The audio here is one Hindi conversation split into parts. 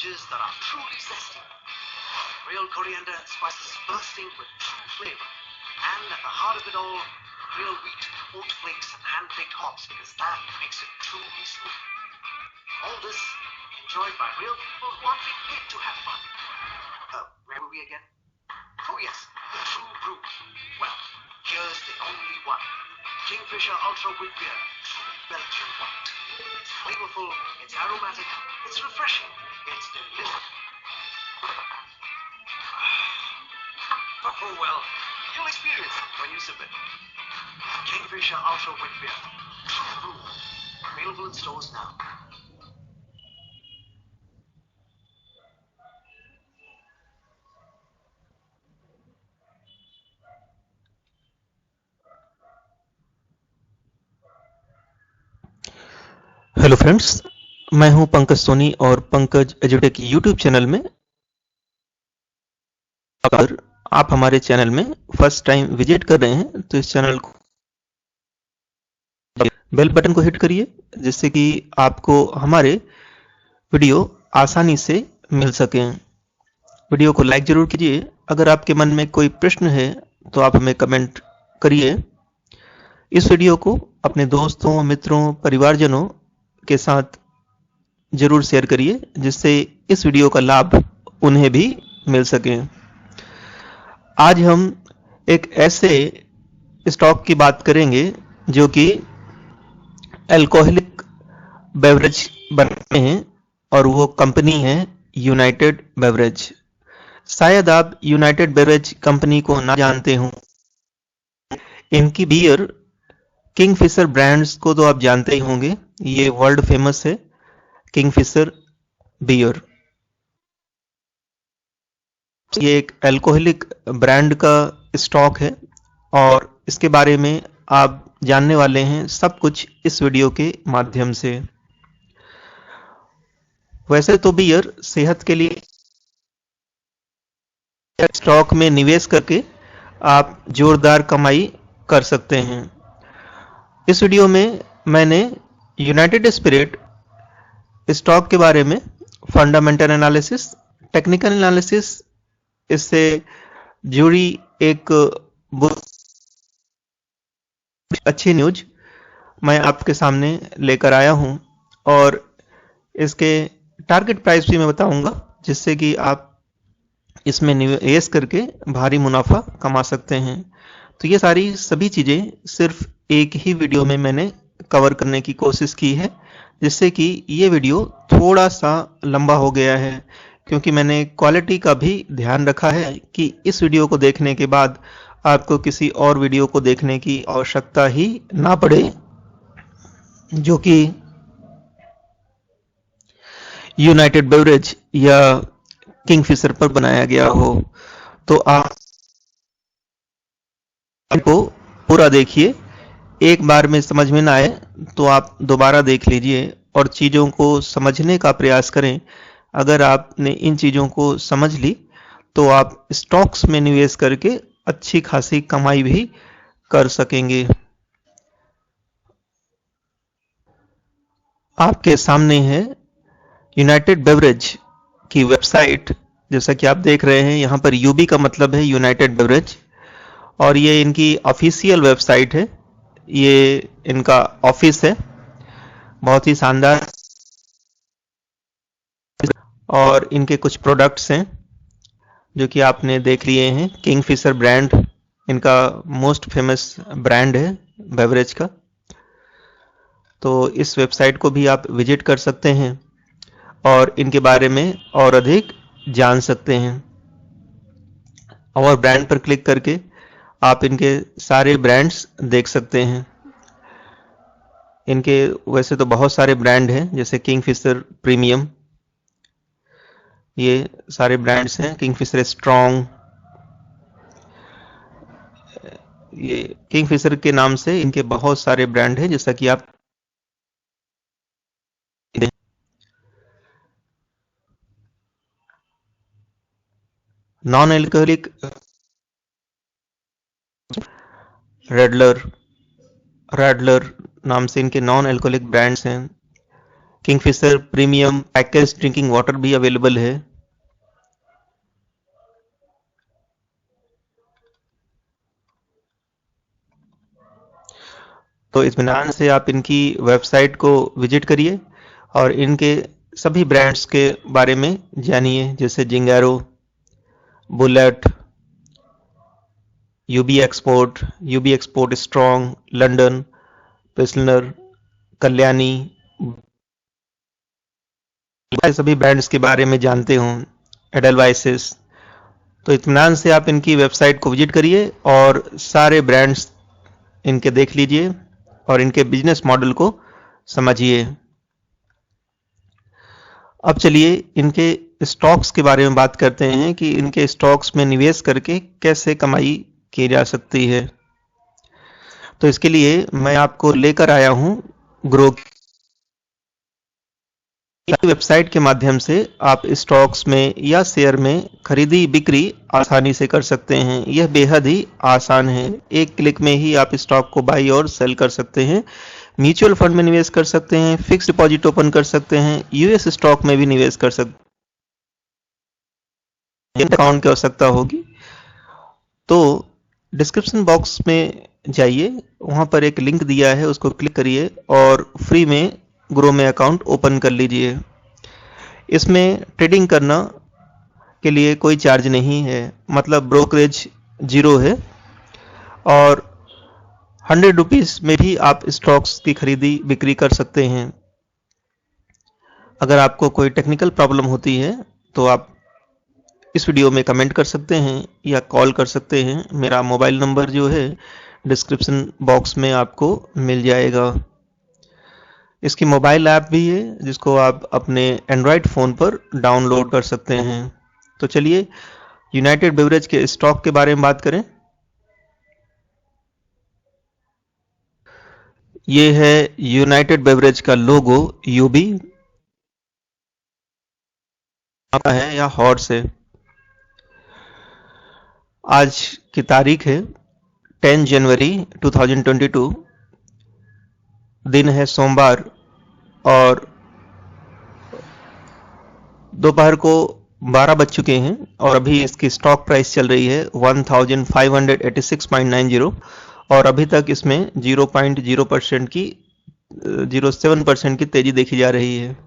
dishes that are truly zesty. Real coriander and spices bursting with true flavor. And at the heart of it all, real wheat, oat flakes, and hand-picked hops, because that makes it truly smooth. All this enjoyed by real people who aren't being paid to have fun. Where were we again? Oh yes, the true brew. Well, here's the only one. Kingfisher Ultra Wheat Beer, true Belgian white. It's flavorful, it's aromatic, it's refreshing, it's delicious. Oh well, you'll experience it when you sip it. Kingfisher Ultra Wheat Beer, true brew. Available in stores now. Hello friends, मैं हूं पंकज सोनी और पंकज एजुटेक यूट्यूब चैनल में अगर आप हमारे चैनल में फर्स्ट टाइम विजिट कर रहे हैं तो इस चैनल को बेल बटन को हिट करिए जिससे कि आपको हमारे वीडियो आसानी से मिल सकें। वीडियो को लाइक जरूर कीजिए। अगर आपके मन में कोई प्रश्न है तो आप हमें कमेंट करिए। इस वीडियो को अपने दोस्तों, मित्रों, परिवारजनों के साथ जरूर शेयर करिए जिससे इस वीडियो का लाभ उन्हें भी मिल सके। आज हम एक ऐसे स्टॉक की बात करेंगे जो कि अल्कोहलिक बेवरेज बनाते हैं और वो कंपनी है यूनाइटेड बेवरेज। शायद आप यूनाइटेड बेवरेज कंपनी को ना जानते हो। इनकी बियर किंगफिशर ब्रांड्स को तो आप जानते ही होंगे, ये वर्ल्ड फेमस है किंगफिशर बियर। ये एक अल्कोहलिक ब्रांड का स्टॉक है और इसके बारे में आप जानने वाले हैं सब कुछ इस वीडियो के माध्यम से। वैसे तो बियर सेहत के लिए स्टॉक में निवेश करके आप जोरदार कमाई कर सकते हैं। इस वीडियो में मैंने यूनाइटेड स्पिरिट स्टॉक के बारे में फंडामेंटल एनालिसिस, टेक्निकल एनालिसिस, इससे जुड़ी एक अच्छी न्यूज मैं आपके सामने लेकर आया हूं और इसके टारगेट प्राइस भी मैं बताऊंगा जिससे कि आप इसमें निवेश करके भारी मुनाफा कमा सकते हैं। तो ये सारी सभी चीजें सिर्फ एक ही वीडियो में मैंने कवर करने की कोशिश की है जिससे कि ये वीडियो थोड़ा सा लंबा हो गया है क्योंकि मैंने क्वालिटी का भी ध्यान रखा है कि इस वीडियो को देखने के बाद आपको किसी और वीडियो को देखने की आवश्यकता ही ना पड़े जो कि यूनाइटेड बेवरेज या किंगफिशर पर बनाया गया हो। तो आप को पूरा देखिए, एक बार में समझ में ना आए तो आप दोबारा देख लीजिए और चीजों को समझने का प्रयास करें। अगर आपने इन चीजों को समझ ली तो आप स्टॉक्स में निवेश करके अच्छी खासी कमाई भी कर सकेंगे। आपके सामने है यूनाइटेड बेवरेज की वेबसाइट। जैसा कि आप देख रहे हैं यहाँ पर यूबी का मतलब है यूनाइटेड बेवरेज और ये इनकी ऑफिशियल वेबसाइट है। ये इनका ऑफिस है, बहुत ही शानदार। और इनके कुछ प्रोडक्ट्स हैं जो कि आपने देख लिए हैं। किंगफिशर ब्रांड इनका मोस्ट फेमस ब्रांड है बेवरेज का। तो इस वेबसाइट को भी आप विजिट कर सकते हैं और इनके बारे में और अधिक जान सकते हैं। और ब्रांड पर क्लिक करके आप इनके सारे ब्रांड्स देख सकते हैं। इनके वैसे तो बहुत सारे ब्रांड हैं जैसे किंगफिशर प्रीमियम, ये सारे ब्रांड्स हैं। किंगफिशर स्ट्रॉन्ग, ये किंगफिशर के नाम से इनके बहुत सारे ब्रांड हैं जैसा कि आप नॉन एल्कोहलिक रेडलर नाम से इनके नॉन एल्कोहलिक ब्रांड्स हैं। Kingfisher premium package drinking water भी अवेलेबल है। तो इत्मीनान से आप इनकी वेबसाइट को विजिट करिए और इनके सभी ब्रांड्स के बारे में जानिए, जैसे Zingaro, Bullet, UB Export Strong, London, Pilsner, Kalyani, सभी ब्रांड्स के बारे में जानते हो, एडलवाइसेस। तो इत्मीनान से आप इनकी वेबसाइट को विजिट करिए और सारे ब्रांड्स इनके देख लीजिए और इनके बिजनेस मॉडल को समझिए। अब चलिए इनके स्टॉक्स के बारे में बात करते हैं कि इनके स्टॉक्स में निवेश करके कैसे कमाई की जा सकती है। तो इसके लिए मैं आपको लेकर आया हूं ग्रो की वेबसाइट के माध्यम से आप स्टॉक्स में या शेयर में खरीदी बिक्री आसानी से कर सकते हैं। यह बेहद ही आसान है, एक क्लिक में ही आप स्टॉक को बाई और सेल कर सकते हैं। म्यूचुअल फंड में निवेश कर सकते हैं, फिक्स डिपॉजिट ओपन कर सकते हैं, यूएस स्टॉक में भी निवेश कर सकते हैं। अकाउंट की आवश्यकता होगी तो डिस्क्रिप्शन बॉक्स में जाइए, वहां पर एक लिंक दिया है, उसको क्लिक करिए और फ्री में ग्रो में अकाउंट ओपन कर लीजिए। इसमें ट्रेडिंग करना के लिए कोई चार्ज नहीं है, मतलब ब्रोकरेज जीरो है और 100 रुपीज में भी आप स्टॉक्स की खरीदी बिक्री कर सकते हैं। अगर आपको कोई टेक्निकल प्रॉब्लम होती है तो आप इस वीडियो में कमेंट कर सकते हैं या कॉल कर सकते हैं। मेरा मोबाइल नंबर जो है डिस्क्रिप्शन बॉक्स में आपको मिल जाएगा। इसकी मोबाइल ऐप भी है जिसको आप अपने एंड्रॉयड फ़ोन पर डाउनलोड कर सकते हैं। तो चलिए यूनाइटेड बेवरेज के स्टॉक के बारे में बात करें। ये है यूनाइटेड बेवरेज का लोगो, यूबी है या हॉर्स है। आज की तारीख है 10 जनवरी 2022, दिन है सोमवार और दोपहर को 12 बज चुके हैं और अभी इसकी स्टॉक प्राइस चल रही है 1586.90 और अभी तक इसमें 0.0% की 0.7% की तेजी देखी जा रही है।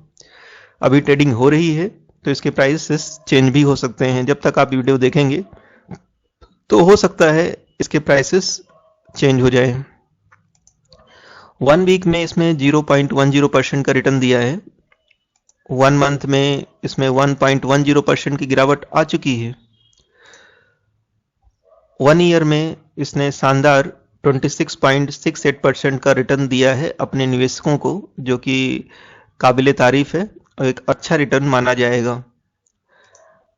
अभी ट्रेडिंग हो रही है तो इसके प्राइसेस चेंज भी हो सकते हैं। जब तक आप वीडियो देखेंगे तो हो सकता है इसके प्राइसेस चेंज हो जाए। 1 वीक में इसमें 0.10% का रिटर्न दिया है। 1 मंथ में इसमें 1.10% की गिरावट आ चुकी है। 1 ईयर में इसने शानदार 26.68% का रिटर्न दिया है अपने निवेशकों को, जो कि काबिले तारीफ है और एक अच्छा रिटर्न माना जाएगा।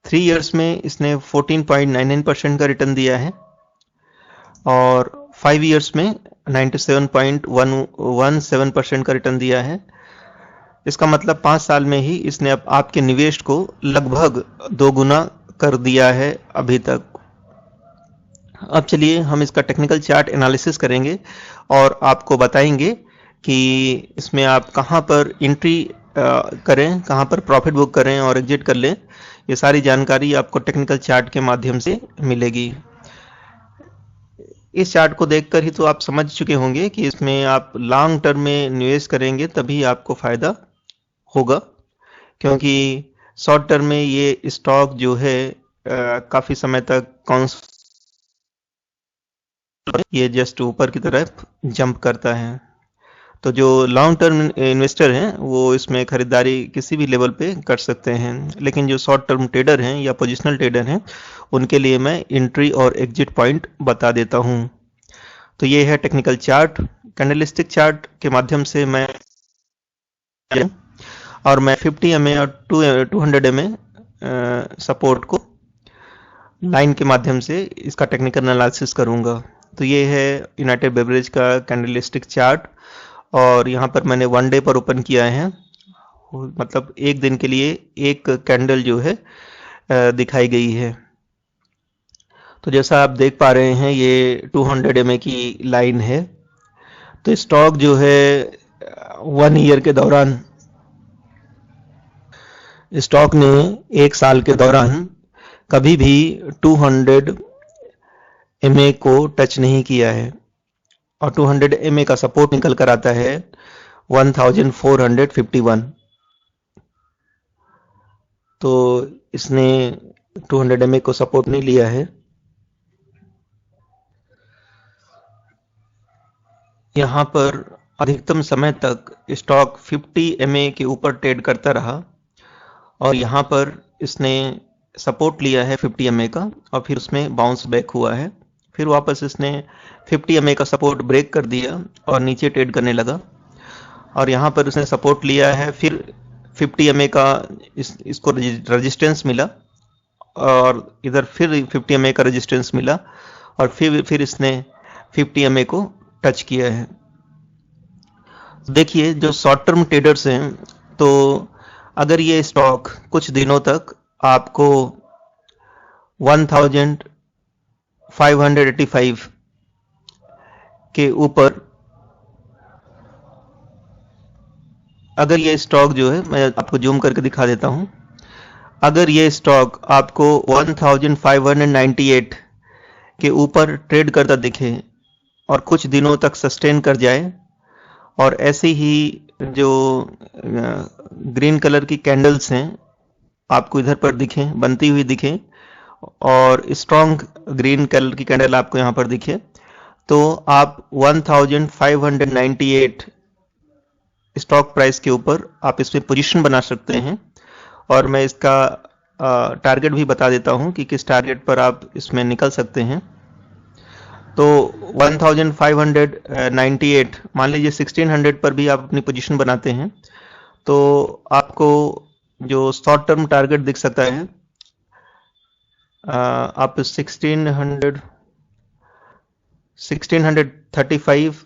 3 इयर्स में इसने 14.99% का रिटर्न दिया है और 5 इयर्स में 97.17% का रिटर्न दिया है। इसका मतलब 5 साल में ही इसने आपके निवेश को लगभग 2 गुना कर दिया है अभी तक। अब चलिए हम इसका टेक्निकल चार्ट एनालिसिस करेंगे और आपको बताएंगे कि इसमें आप कहां पर एंट्री करें, कहां पर प्रॉफिट बुक करें और एग्जिट कर लें। ये सारी जानकारी आपको टेक्निकल चार्ट के माध्यम से मिलेगी। इस चार्ट को देखकर ही तो आप समझ चुके होंगे कि इसमें आप लॉन्ग टर्म में निवेश करेंगे तभी आपको फायदा होगा, क्योंकि शॉर्ट टर्म में ये स्टॉक जो है काफी समय तक ये जस्ट ऊपर की तरफ जंप करता है। तो जो लॉन्ग टर्म इन्वेस्टर हैं वो इसमें खरीदारी किसी भी लेवल पे कर सकते हैं, लेकिन जो शॉर्ट टर्म ट्रेडर हैं या पोजिशनल ट्रेडर हैं उनके लिए मैं एंट्री और एग्जिट पॉइंट बता देता हूं। तो ये है टेक्निकल चार्ट। कैंडलस्टिक चार्ट के माध्यम से मैं 50 MA और 200 MA सपोर्ट को लाइन के माध्यम से इसका टेक्निकल एनालिसिस करूंगा। तो ये है यूनाइटेड बेवरेज का कैंडलस्टिक चार्ट और यहाँ पर मैंने 1 डे पर ओपन किया है, मतलब एक दिन के लिए एक कैंडल जो है दिखाई गई है। तो जैसा आप देख पा रहे हैं ये 200 MA की लाइन है। तो स्टॉक जो है 1 ईयर के दौरान स्टॉक ने एक साल के दौरान कभी भी 200 MA को टच नहीं किया है और 200 MA का सपोर्ट निकल कर आता है 1451। तो इसने 200 MA को सपोर्ट नहीं लिया है। यहाँ पर अधिकतम समय तक स्टॉक 50 MA के ऊपर ट्रेड करता रहा और यहाँ पर इसने सपोर्ट लिया है 50 MA का और फिर उसमें बाउंस बैक हुआ है। फिर वापस इसने 50 MA का सपोर्ट ब्रेक कर दिया और नीचे ट्रेड करने लगा और यहाँ पर उसने सपोर्ट लिया है, फिर 50 MA का इसको रेजिस्टेंस मिला और इधर फिर 50 MA का रेजिस्टेंस मिला और फिर इसने 50 MA को टच किया है। देखिए, जो शॉर्ट टर्म ट्रेडर्स हैं, तो अगर ये स्टॉक कुछ दिनों तक आपको 1585 के ऊपर, अगर ये स्टॉक जो है, मैं आपको जूम करके दिखा देता हूं, अगर ये स्टॉक आपको 1598 के ऊपर ट्रेड करता दिखे और कुछ दिनों तक सस्टेन कर जाए और ऐसे ही जो ग्रीन कलर की कैंडल्स हैं आपको इधर पर दिखें, बनती हुई दिखें और स्ट्रॉन्ग ग्रीन कलर की कैंडल आपको यहाँ पर दिखे, तो आप 1598 स्टॉक प्राइस के ऊपर आप इसमें पोजीशन बना सकते हैं। और मैं इसका टारगेट भी बता देता हूं कि किस टारगेट पर आप इसमें निकल सकते हैं। तो 1598, मान लीजिए 1600 पर भी आप अपनी पोजीशन बनाते हैं तो आपको जो शॉर्ट टर्म टारगेट दिख सकता है, आप 1635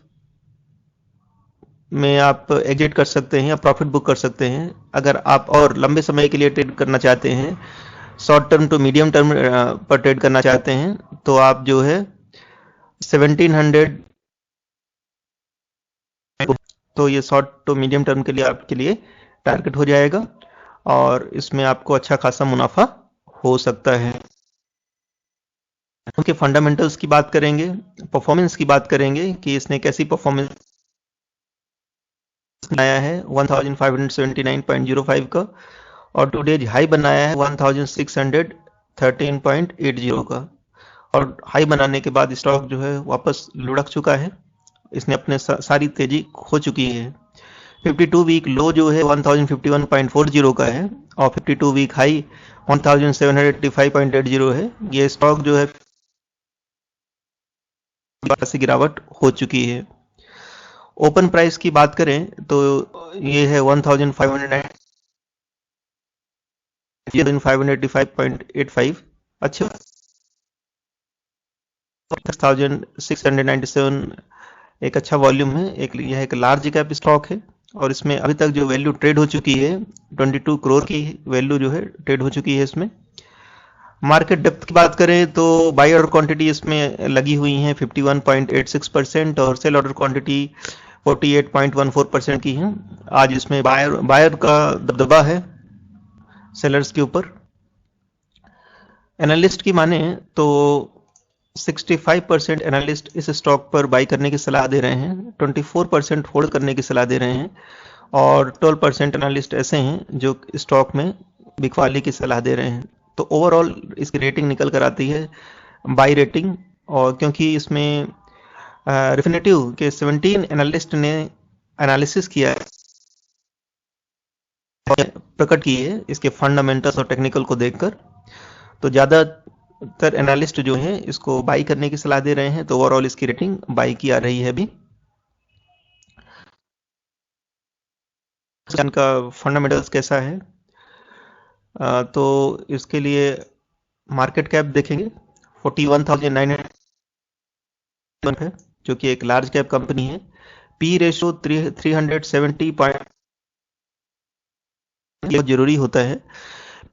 में आप एग्जिट कर सकते हैं या प्रॉफिट बुक कर सकते हैं। अगर आप और लंबे समय के लिए ट्रेड करना चाहते हैं, short term to medium term पर ट्रेड करना चाहते हैं, तो आप जो है 1700, तो ये शॉर्ट टू मीडियम टर्म के लिए आपके लिए टारगेट हो जाएगा और इसमें आपको अच्छा खासा मुनाफा हो सकता है। उनके फंडामेंटल्स की बात करेंगे, परफॉर्मेंस की बात करेंगे कि इसने कैसी परफॉर्मेंस बनाया है 1579.05 का और टुडे हाई बनाया है 1613.80 का और हाई बनाने के बाद स्टॉक जो है वापस लुढ़क चुका है, इसने अपने सारी तेजी खो चुकी है। 52 वीक लो जो है 1051.40 का है और 52 वीक हाई 1785.80 है। ये स्टॉक जो है गिरावट हो चुकी है। ओपन प्राइस की बात करें तो ये है 1585.85, अच्छा 1697 एक अच्छा वॉल्यूम है। यह एक लार्ज कैप स्टॉक है और इसमें अभी तक जो वैल्यू ट्रेड हो चुकी है 22 करोड़ की वैल्यू जो है ट्रेड हो चुकी है इसमें। मार्केट डेप्थ की बात करें तो बाई ऑर्डर क्वांटिटी इसमें लगी हुई है 51.86% और सेल ऑर्डर क्वांटिटी 48.14% की है। आज इसमें बायर का दबदबा है सेलर्स के ऊपर। एनालिस्ट की माने तो 65% एनालिस्ट इस स्टॉक पर बाई करने की सलाह दे रहे हैं, 24% होल्ड करने की सलाह दे रहे हैं और 12% एनालिस्ट ऐसे हैं जो स्टॉक में बिकवाली की सलाह दे रहे हैं। तो ओवरऑल इसकी रेटिंग निकल कर आती है बाई रेटिंग, और क्योंकि इसमें रिफिनेटिव के 17 एनालिस्ट ने एनालिसिस किया है, प्रकट की है इसके फंडामेंटल्स और टेक्निकल को देखकर, तो ज्यादातर एनालिस्ट जो है इसको बाई करने की सलाह दे रहे हैं। तो ओवरऑल इसकी रेटिंग बाई की आ रही है अभी। इनका फंडामेंटल्स कैसा है, तो इसके लिए मार्केट कैप देखेंगे 41,900 है, जो कि एक लार्ज कैप कंपनी है। पी रेशो 370 जरूरी होता है।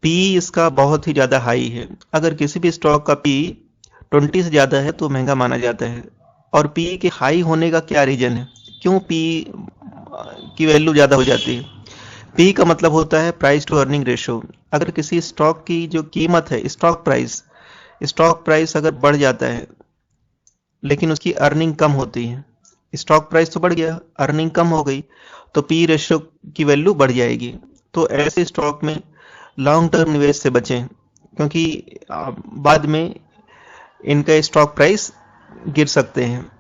पी इसका बहुत ही ज्यादा हाई है। अगर किसी भी स्टॉक का पी 20 से ज्यादा है तो महंगा माना जाता है। और पी के हाई होने का क्या रीजन है, क्यों पी की वैल्यू ज्यादा हो जाती है? पी का मतलब होता है प्राइस टू अर्निंग रेशियो। अगर किसी स्टॉक की जो कीमत है, स्टॉक प्राइस अगर बढ़ जाता है लेकिन उसकी अर्निंग कम होती है, स्टॉक प्राइस तो बढ़ गया, अर्निंग कम हो गई, तो पी रेशियो की वैल्यू बढ़ जाएगी। तो ऐसे स्टॉक में लॉन्ग टर्म निवेश से बचें, क्योंकि बाद में इनका स्टॉक प्राइस गिर सकते हैं।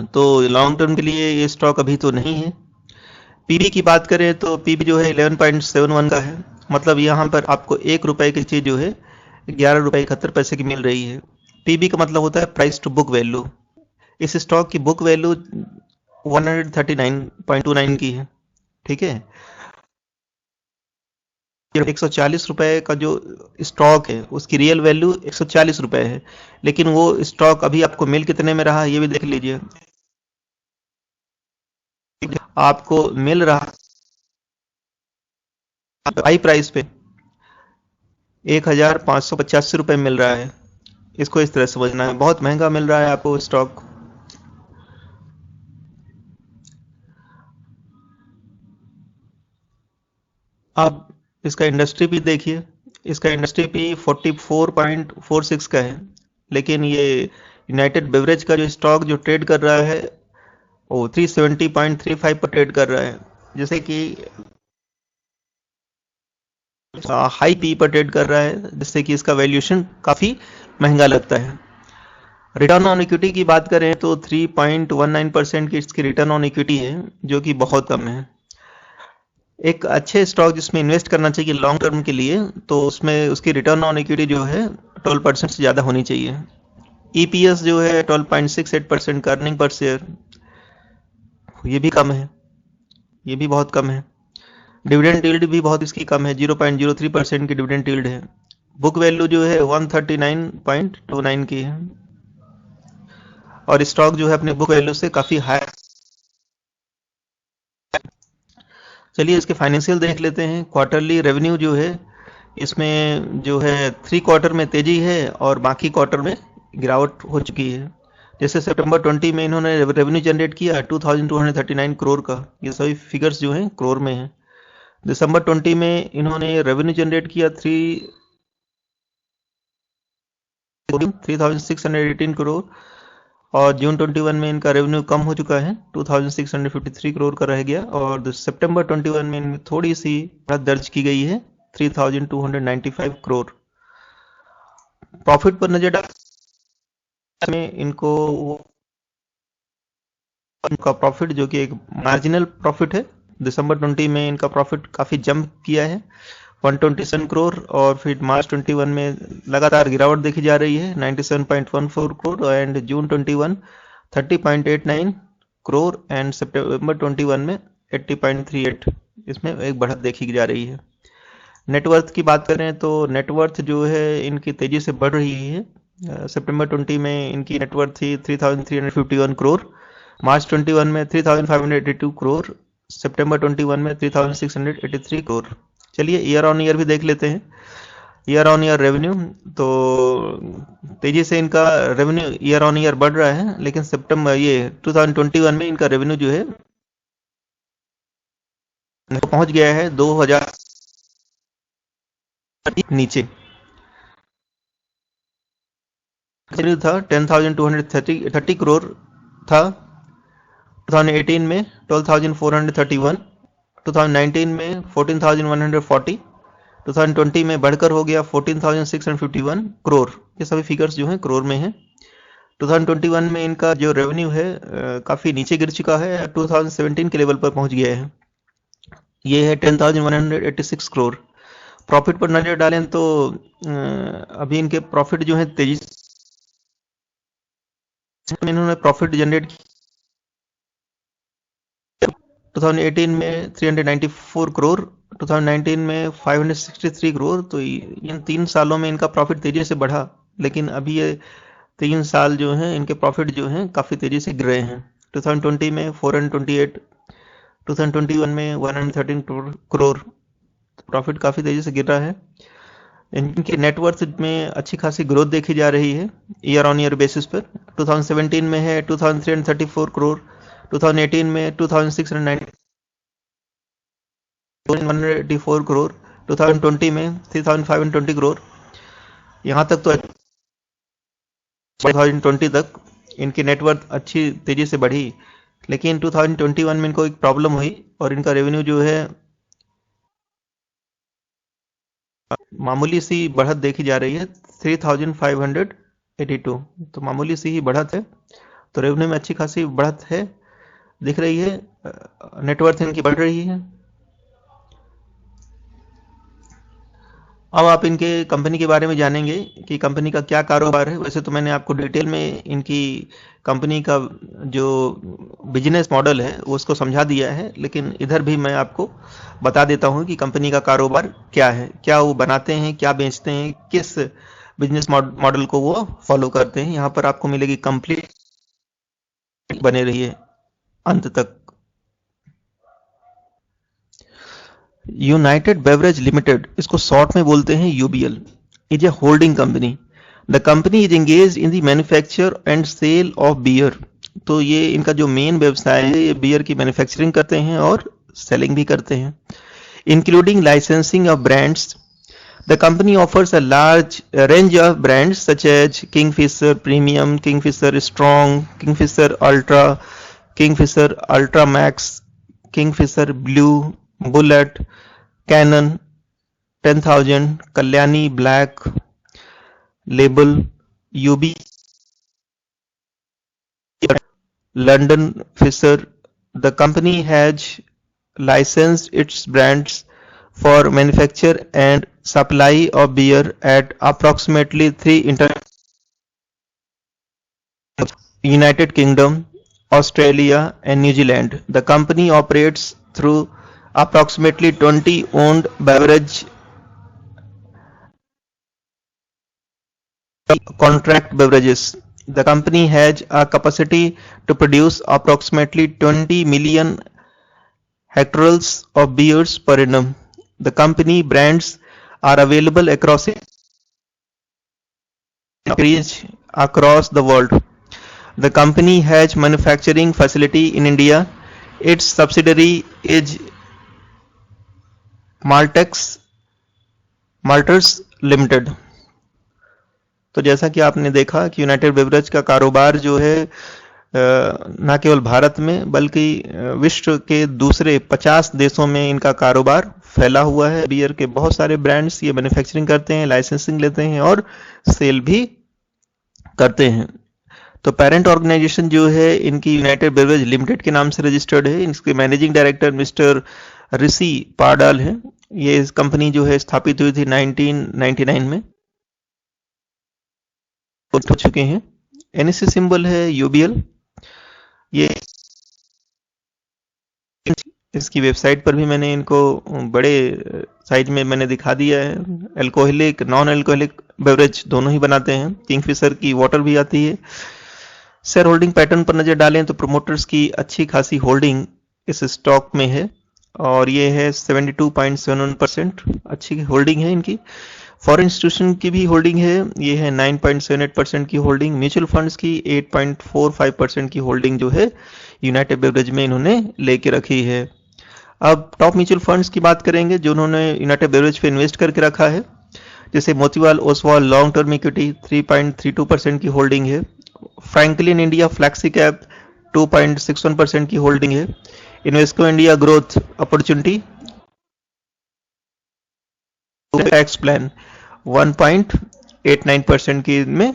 तो लॉन्ग टर्म के लिए ये स्टॉक अभी तो नहीं है। पीबी की बात करें तो पीबी जो है 11.71 का है, मतलब यहाँ पर आपको 1 रुपए की चीज़ जो है 11 रुपए 71 पैसे की मिल रही है। पीबी का मतलब होता है प्राइस टू बुक वैल्यू। इस स्टॉक की बुक वैल्यू 139.29 की है, ठीक है। 140 रुपए का जो स्टॉक है उसकी रियल वैल्यू 140 रुपए है, लेकिन वो स्टॉक अभी आपको मिल कितने में रहा ये भी देख लीजिए। आपको मिल रहा हाई प्राइस पे 1585 रुपए मिल रहा है। इसको इस तरह समझना है, बहुत महंगा मिल रहा है आपको स्टॉक। आप इसका इंडस्ट्री भी देखिए, इसका इंडस्ट्री भी 44.46 का है, लेकिन ये यूनाइटेड बेवरेज का जो स्टॉक जो ट्रेड कर रहा है वो 370.35 पर ट्रेड कर रहा है, जैसे कि हाई पी पर ट्रेड कर रहा है, जिससे कि इसका वैल्यूएशन काफ़ी महंगा लगता है। रिटर्न ऑन इक्विटी की बात करें तो 3.19% की इसकी रिटर्न ऑन इक्विटी है, जो कि बहुत कम है। एक अच्छे स्टॉक जिसमें इन्वेस्ट करना चाहिए लॉन्ग टर्म के लिए, तो उसमें उसकी रिटर्न ऑन इक्विटी जो है 12% से ज़्यादा होनी चाहिए। ईपीएस जो है 12.68% का अर्निंग पर शेयर, ये भी कम है, ये भी बहुत कम है। डिविडेंड यील्ड भी बहुत इसकी कम है, 0.03% की डिविडेंड यील्ड है। बुक वैल्यू जो है 139.29 की है, और स्टॉक जो है अपने बुक वैल्यू से काफ़ी हाई। चलिए इसके फाइनेंशियल देख लेते हैं। क्वार्टरली रेवेन्यू जो है इसमें जो है 3 क्वार्टर में तेजी है और बाकी क्वार्टर में गिरावट हो चुकी है। जैसे सितंबर 20 में इन्होंने रेवेन्यू जनरेट किया 2239 करोड़ का, ये सभी फिगर्स जो हैं करोड़ में हैं। दिसंबर 20 में इन्होंने रेवेन्यू जनरेट किया 3618 करोड़, और जून 21 में इनका रेवेन्यू कम हो चुका है, 2653 करोड़ का रह गया, और सितंबर 21 में इनमें थोड़ी सी बढ़त दर्ज की गई है, 3295 करोड़। प्रॉफिट पर नजर डाल में इनका प्रॉफिट जो कि एक मार्जिनल प्रॉफिट है, दिसंबर 20 में इनका प्रॉफिट काफ़ी जंप किया है 127 करोड़, और फिर मार्च 21 में लगातार गिरावट देखी जा रही है 97.14 crore, end June 21 30.89 crore, end सितंबर 21 में 80.38, इसमें एक बढ़त देखी जा रही है। नेटवर्थ की बात करें तो नेटवर्थ जो है इनकी तेजी से बढ़ रही है। सितंबर 20 में इनकी नेटवर्थ थी 3351 करोड़, मार्च 21 में 3582 करोड़, सितंबर 21 में 3683 करोड़। चलिए ईयर ऑन ईयर भी देख लेते हैं। ईयर ऑन ईयर रेवेन्यू, तो तेजी से इनका रेवेन्यू ईयर ऑन ईयर बढ़ रहा है, लेकिन सितंबर 2021 में इनका रेवेन्यू जो है पहुंच गया है 2000 नीचे। था 10,230 करोड़ था 2018 में 12,431, 2019 में 14,140, 2020 में बढ़कर हो गया 14,651 करोड़। ये सभी फिगर्स जो हैं करोड़ में हैं। 2021 में इनका जो रेवेन्यू है काफ़ी नीचे गिर चुका है, 2017 के लेवल पर पहुंच गया है, ये है 10,186 करोड़। प्रॉफिट पर नजर डालें तो अभी इनके प्रॉफिट जो है तेजी से इन्होंने प्रॉफिट जनरेट 2018 में 394 करोड़, 2019 में 563 करोड़। तो इन 3 सालों में इनका प्रॉफिट तेजी से बढ़ा, लेकिन अभी ये 3 साल जो हैं इनके प्रॉफिट जो हैं काफ़ी तेजी से गिर रहे हैं। 2020 में 428, 2021 में 113 करोड़, प्रॉफिट काफ़ी तेजी से गिर रहा है। इनके नेटवर्थ में अच्छी खासी ग्रोथ देखी जा रही है ईयर ऑन ईयर बेसिस पर। 2017 में है 2334 करोड़, 2018 में 2690 184 करोड़, 2020 में 3520 करोड़, यहाँ तक तो 2020 तक इनकी नेटवर्थ अच्छी तेजी से बढ़ी। लेकिन 2021 में इनको एक प्रॉब्लम हुई और इनका रेवेन्यू जो है मामूली सी बढ़त देखी जा रही है, 3582, तो मामूली सी ही बढ़त है। तो रेवेन्यू में अच्छी खासी बढ़त है दिख रही है, नेटवर्थ इनकी बढ़ रही है। अब आप इनके कंपनी के बारे में जानेंगे कि कंपनी का क्या कारोबार है। वैसे तो मैंने आपको डिटेल में इनकी कंपनी का जो बिजनेस मॉडल है वो उसको समझा दिया है, लेकिन इधर भी मैं आपको बता देता हूँ कि कंपनी का कारोबार क्या है, क्या वो बनाते हैं, क्या बेचते हैं, किस बिजनेस मॉडल को वो फॉलो करते हैं। यहाँ पर आपको मिलेगी कंप्लीट, बने रहिए अंत तक। यूनाइटेड बेवरेज लिमिटेड, इसको शॉर्ट में बोलते हैं UBL, is a holding company. The company is engage in the manufacture and sale of beer. तो ये इनका जो मेन व्यवसाय है, ये बियर की मैन्युफैक्चरिंग करते हैं और सेलिंग भी करते हैं, including licensing of brands. The company offers a large range of brands such as Kingfisher Premium, Kingfisher Strong, Kingfisher Ultra, Kingfisher Ultra Max, Kingfisher Blue, Bullet, Canon 10,000, Kalyani Black Label, UB, London Fisher. The company has licensed its brands for manufacture and supply of beer at approximately 3 United Kingdom, Australia and New Zealand. The company operates through approximately 20 owned beverage contract beverages. The company has a capacity to produce approximately 20 million hectoliters of beers per annum. The company brands are available across the world. The company has manufacturing facility in India. Its subsidiary is Maltex Limited. तो जैसा कि आपने देखा कि यूनाइटेड बेवरेज का कारोबार जो है न केवल भारत में बल्कि विश्व के दूसरे 50 देशों में इनका कारोबार फैला हुआ है। बियर के बहुत सारे ब्रांड्स ये मैन्युफैक्चरिंग करते हैं, लाइसेंसिंग लेते हैं और सेल भी करते हैं। तो पेरेंट ऑर्गेनाइजेशन जो है इनकी यूनाइटेड बेवरेज लिमिटेड के नाम से रजिस्टर्ड है। इसके मैनेजिंग डायरेक्टर मिस्टर ऋषि पाडाल है। ये इस कंपनी जो है स्थापित हुई थी 1999 में, हो चुके हैं। एनएससी सिंबल है यूबीएल। ये इसकी वेबसाइट पर भी मैंने इनको बड़े साइज में मैंने दिखा दिया है। अल्कोहलिक, नॉन अल्कोहलिक बेवरेज दोनों ही बनाते हैं। किंगफिशर की वाटर भी आती है। शेयर होल्डिंग पैटर्न पर नजर डालें तो प्रोमोटर्स की अच्छी खासी होल्डिंग इस स्टॉक में है और ये है 72.71%, अच्छी होल्डिंग है इनकी। फॉरेन इंस्टीट्यूशन की भी होल्डिंग है, ये है 9.78% की होल्डिंग। म्यूचुअल फंड्स की 8.45% की होल्डिंग जो है यूनाइटेड बेवरेज में इन्होंने लेके रखी है। अब टॉप म्यूचुअल फंड्स की बात करेंगे जो उन्होंने यूनाइटेड बेवरेज पे इन्वेस्ट करके रखा है। जैसे Motilal Oswal long term equity 3.32% की होल्डिंग है। फ्रैंकलिन इंडिया फ्लैक्सी कैप 2.61% की होल्डिंग है। Invesco India growth opportunity tax plan 1.89% की में।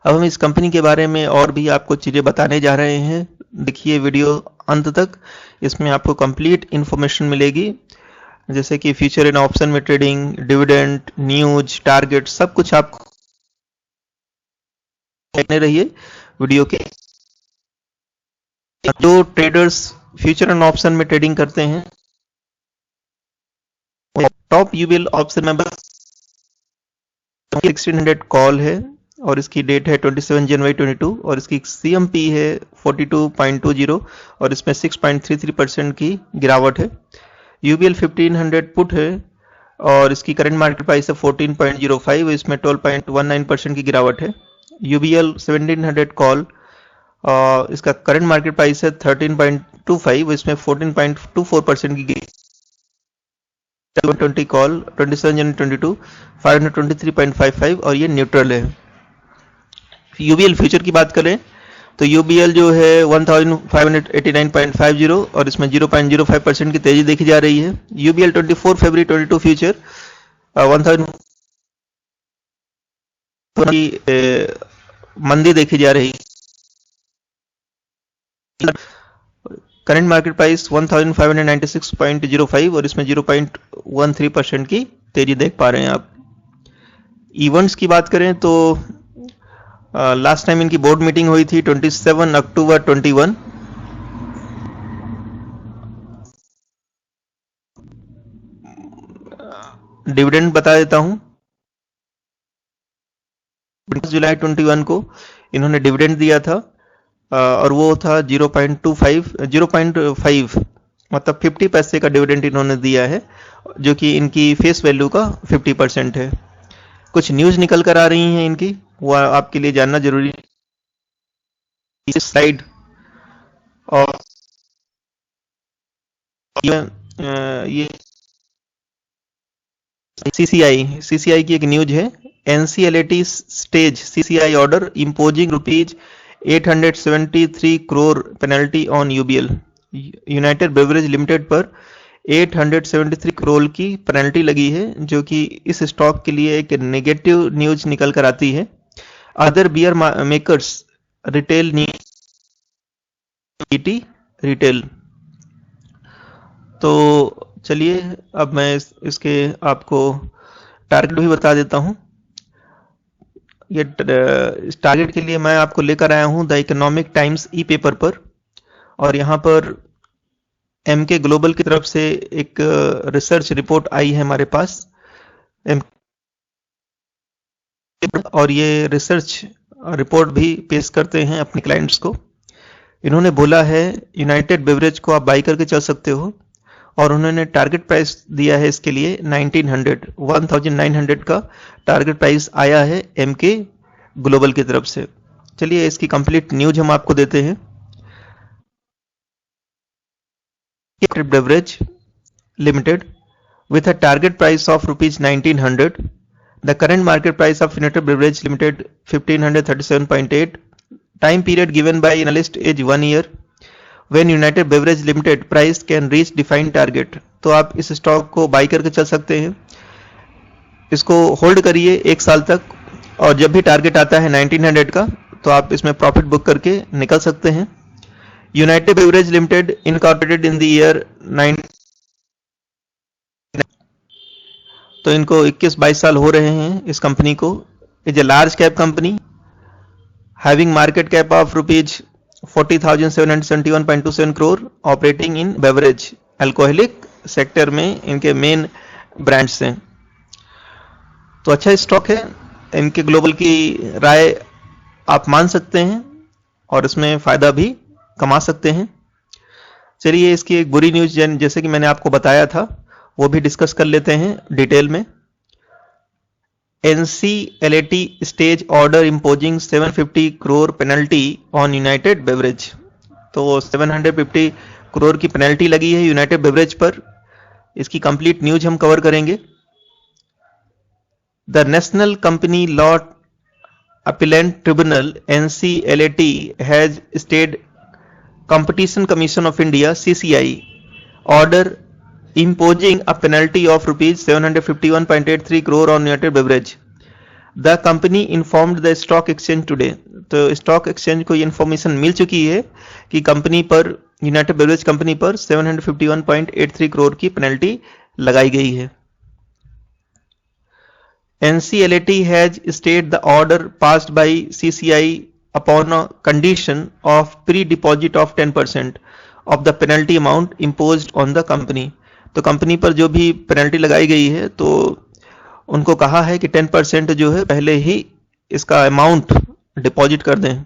अब हम इस कंपनी के बारे में और भी आपको चीजें बताने जा रहे हैं। देखिए वीडियो अंत तक, इसमें आपको कंप्लीट इंफॉर्मेशन मिलेगी, जैसे कि फ्यूचर एंड ऑप्शन में ट्रेडिंग, डिविडेंड, न्यूज, टारगेट, सब कुछ आपको देखने रहिए वीडियो के। जो ट्रेडर्स फ्यूचर एंड ऑप्शन में ट्रेडिंग करते हैं, टॉप यूबीएल ऑप्शन में 1600 कॉल है और इसकी डेट है 27 जनवरी 22 और इसकी CMP है 42.20 और इसमें 6.33% की गिरावट है। यूबीएल 1500 पुट है और इसकी करंट मार्केट प्राइस है 14.05, इसमें 12.19% की गिरावट है। यूबीएल 1700 कॉल, इसका करंट मार्केट प्राइस है 0.25, इसमें 14.24% की गेन, 720 कॉल 27 जनवरी 22, 523.55 और ये न्यूट्रल है। यूबीएल फ्यूचर की बात करें तो यूबीएल जो है 1589.50 और इसमें 0.05% की तेजी देखी जा रही है। यूबीएल 24 फरवरी 22 फ्यूचर 1000 की मंदी देखी जा रही है। करंट मार्केट प्राइस 1596.05 और इसमें 0.13% की तेजी देख पा रहे हैं आप। इवेंट्स की बात करें तो लास्ट टाइम इनकी बोर्ड मीटिंग हुई थी 27 अक्टूबर 21। डिविडेंड बता देता हूं, जुलाई 21 को इन्होंने डिविडेंड दिया था और वो था 0.5 मतलब 50 पैसे का डिविडेंड इन्होंने दिया है, जो कि इनकी फेस वैल्यू का 50% है। कुछ न्यूज निकल कर आ रही हैं इनकी, वो आपके लिए जानना जरूरी है। इस स्लाइड और ये सीसीआई की एक न्यूज है। NCLT stage CCI order imposing ₹873 crore penalty on UBL. United Beverage limited पर 873 करोड़ की पेनल्टी लगी है, जो कि इस स्टॉक के लिए एक नेगेटिव न्यूज निकल कर आती है। Other beer makers retail retail. तो चलिए अब मैं इसके आपको टारगेट भी बता देता हूं। ये इस टारगेट के लिए मैं आपको लेकर आया हूं the economic times E paper पर, और यहाँ पर एमके ग्लोबल की तरफ से एक रिसर्च रिपोर्ट आई है हमारे पास, और ये रिसर्च रिपोर्ट भी पेश करते हैं अपने क्लाइंट्स को। इन्होंने बोला है यूनाइटेड बेवरेज को आप बाई करके चल सकते हो, और उन्होंने टारगेट प्राइस दिया है इसके लिए 1900 का टारगेट प्राइस आया है एमके ग्लोबल की तरफ से। चलिए इसकी कंप्लीट न्यूज हम आपको देते हैं। Beverage limited with a target price of ₹1900, the current market price of United Beverage Limited 1537.8, time period given by analyst is 1 year, when United Beverage Limited price can reach defined target। तो आप इस स्टॉक को बाई करके चल सकते हैं, इसको होल्ड करिए 1 साल तक, और जब भी टारगेट आता है 1900 का तो आप इसमें प्रॉफिट बुक करके निकल सकते हैं। United Beverage limited incorporated in the year 9, तो इनको 21-22 साल हो रहे हैं इस कंपनी को। Is a large cap company having market cap of ₹40,771.27 crore, operating in beverage alcoholic sector में इनके मेन ब्रांड्स हैं। तो अच्छा स्टॉक है, इनके ग्लोबल की राय आप मान सकते हैं और इसमें फायदा भी कमा सकते हैं। चलिए इसकी एक बुरी न्यूज जैसे कि मैंने आपको बताया था वो भी डिस्कस कर लेते हैं डिटेल में। NCLT stage order imposing 750 crore penalty on United beverage. तो 750 करोड़ की पेनल्टी लगी है यूनाइटेड बेवरेज पर। इसकी कंप्लीट न्यूज हम कवर करेंगे। The national company law appellate tribunal NCLT has stayed Competition Commission of India (CCI) order imposing a penalty of ₹751.83 crore on United Beverage. The company informed the stock exchange today. तो स्टॉक एक्सचेंज को ये इन्फॉर्मेशन मिल चुकी है कि कंपनी पर, यूनाइटेड बेवरेज कंपनी पर 751.83 करोड़ की पेनल्टी लगाई गई है। NCLT has stayed the order passed by CCI upon a condition of pre-deposit of 10% of the penalty amount imposed on the company। तो कंपनी पर जो भी पेनल्टी लगाई गई है तो उनको कहा है कि 10% जो है पहले ही इसका अमाउंट डिपॉजिट कर दें।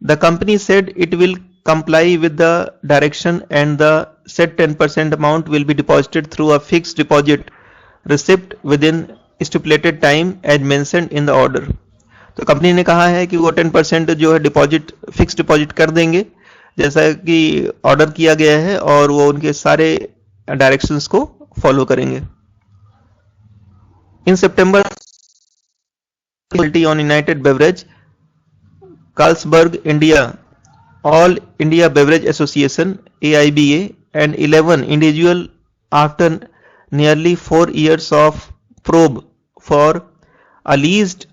The company said it will comply with the direction and the said 10% amount will be deposited through a fixed deposit receipt within stipulated time as mentioned in the order। तो कंपनी ने कहा है कि वो 10% जो है डिपॉजिट, फिक्स डिपॉजिट कर देंगे, जैसा कि ऑर्डर किया गया है और वो उनके सारे डायरेक्शंस को फॉलो करेंगे। इन सितंबर on United Beverage, Carlsberg India, All India Beverage Association (AIBA) and 11 individuals after nearly 4 years of probe for alleged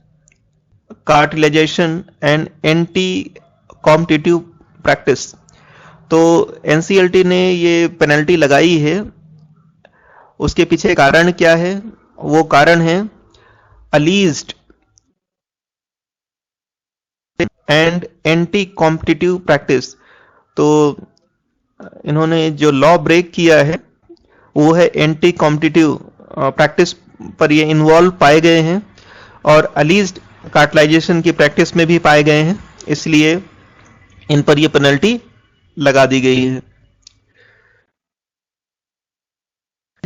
cartelization and anti-competitive practice। तो NCLT ने ये पेनल्टी लगाई है, उसके पीछे कारण क्या है? वो कारण है alleged and anti competitive practice. तो इन्होंने जो लॉ ब्रेक किया है वो है एंटी कॉम्पिटिटिव प्रैक्टिस पर ये इन्वॉल्व पाए गए हैं और अलीज्ड कार्टलाइजेशन की प्रैक्टिस में भी पाए गए हैं, इसलिए इन पर ये पेनल्टी लगा दी गई है।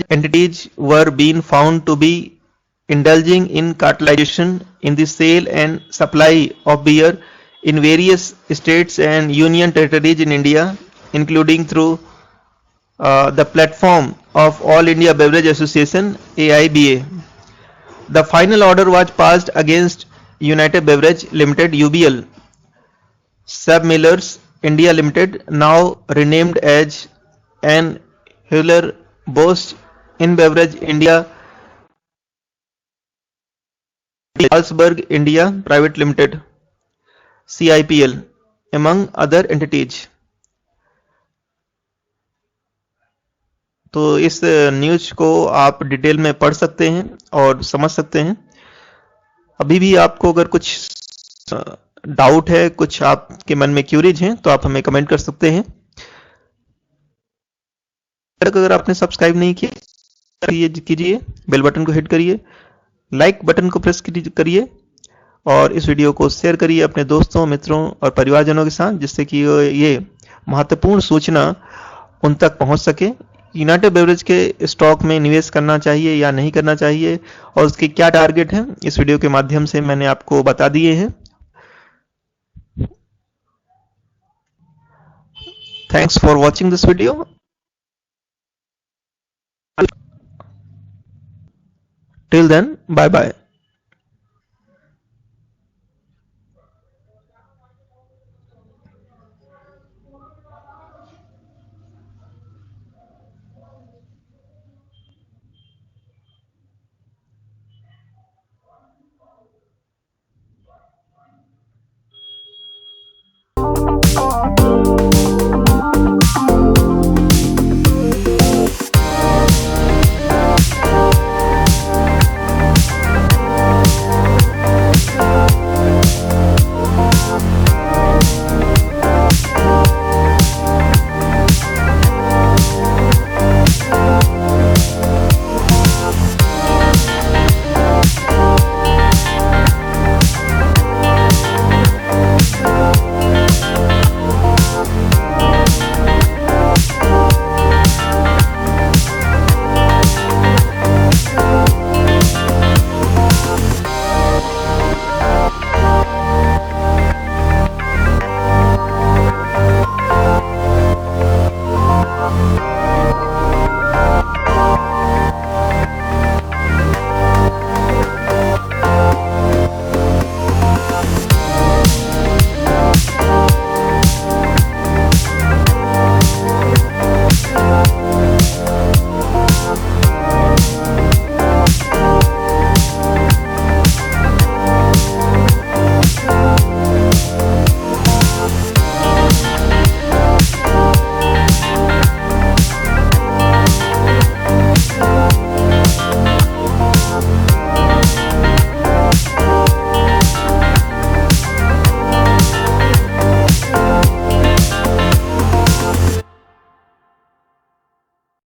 Entities were being found to be indulging in cartelization in the sale and supply of beer in various states and union territories in India, including through the platform of All India Beverage Association (AIBA). The final order was passed against United Beverage Limited (UBL), SABMillers India Limited, now renamed as Anheuser-Busch InBev India, Carlsberg India Private Limited (CIPL), among other entities। तो इस न्यूज को आप डिटेल में पढ़ सकते हैं और समझ सकते हैं। अभी भी आपको अगर कुछ डाउट है, कुछ आपके मन में क्यूरीज हैं, तो आप हमें कमेंट कर सकते हैं। अगर आपने सब्सक्राइब नहीं किया कीजिए, बेल बटन को हिट करिए, लाइक बटन को प्रेस करिए और इस वीडियो को शेयर करिए अपने दोस्तों, मित्रों और परिवारजनों के साथ, जिससे कि ये महत्वपूर्ण सूचना उन तक पहुंच सके। यूनाइटेड बेवरेज के स्टॉक में निवेश करना चाहिए या नहीं करना चाहिए और उसके क्या टारगेट हैं, इस वीडियो के माध्यम से मैंने आपको बता दिए हैं। Thanks for watching this video. Till then, bye bye.